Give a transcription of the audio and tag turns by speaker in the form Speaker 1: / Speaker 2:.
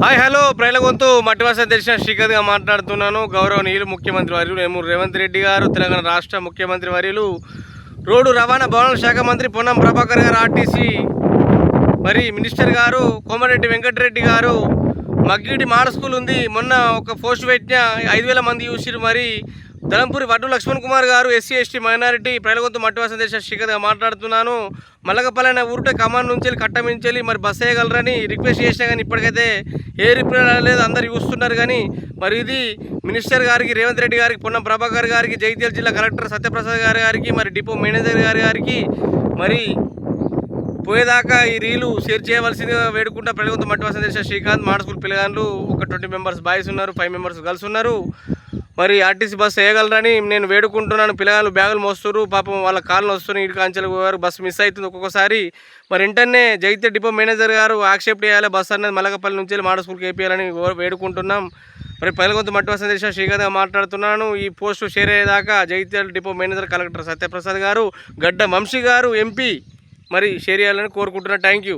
Speaker 1: Hi hello ప్రజలగొంతు మట్టివాస తెలిసిన శ్రీకాంత్గా మాట్లాడుతున్నాను. గౌరవనీయులు ముఖ్యమంత్రి వర్యులు ఏమూరు రేవంత్ రెడ్డి గారు, తెలంగాణ రాష్ట్ర ముఖ్యమంత్రి వర్యులు, రోడ్డు రవాణా భవనాల శాఖ మంత్రి పొన్నం ప్రభాకర్ గారు, ఆర్టీసీ మరి మినిస్టర్ గారు కోమటిరెడ్డి వెంకటరెడ్డి గారు, మగ్గిడి మాడ స్కూల్ ఉంది, మొన్న ఒక పోస్ట్ పెట్టిన 5,000 మంది చూసిరు. మరి ధలంపూరి వడ్డు లక్ష్మణ్ కుమార్ గారు, ఎస్సీ ఎస్టీ మైనారిటీ ప్రజలగొంతు మట్టివాస తెలిసిన శ్రీకాంత్గా మాట్లాడుతున్నాను. మల్లగపల్లి ఊరుటే ఖమ్మం నుంచి కట్టమించెల్లి మరి బస్ వేయగలరని రిక్వెస్ట్ చేసినా కానీ ఇప్పటికైతే ఏ రిప్లై రాలేదు. అందరు చూస్తున్నారు. కానీ మరి ఇది మినిస్టర్ గారికి, రేవంత్ రెడ్డి గారికి, పొన్నం ప్రభాకర్ గారికి, జగిత్యాల జిల్లా కలెక్టర్ సత్యప్రసాద్ గారికి, మరి డిపో మేనేజర్ గారికి మరి పోయేదాకా ఈ రీలు షేర్ చేయవలసిందిగా వేడుకుంటా. ప్రజలగొంతు మట్టివాస తెలిసిన శ్రీకాంత్. మాడ స్కూల్ పిల్లగాళ్ళు ఒక 20 మెంబర్స్ బాయ్స్ ఉన్నారు, 5 మెంబర్స్ గర్ల్స్ ఉన్నారు. మరి ఆర్టీసీ బస్సు వేయగలరని నేను వేడుకుంటున్నాను. పిల్లగాళ్ళు బ్యాగులు మోస్తారు, పాపం వాళ్ళ కాళ్ళు వస్తున్నాయి, ఇటు కాంచెలు పోయారు, బస్సు మిస్ అవుతుంది ఒక్కొక్కసారి. మరి వెంటనే జగిత్యాల డిపో మేనేజర్ గారు యాక్సెప్ట్ చేయాలి, బస్సు అనేది మల్లగపల్లి నుంచి మాడ స్కూల్కి వేయాలని వేడుకుంటున్నాం. మరి ప్రజలగొంతు మట్టివాస తెలిసిన శ్రీకాంత్గా మాట్లాడుతున్నాను. ఈ పోస్టు షేర్ అయ్యేదాకా Jagtial depot manager collector Satyaprasad గారు, గడ్డ వంశీ గారు ఎంపీ మరి షేర్ చేయాలని కోరుకుంటున్నాను. Thank you.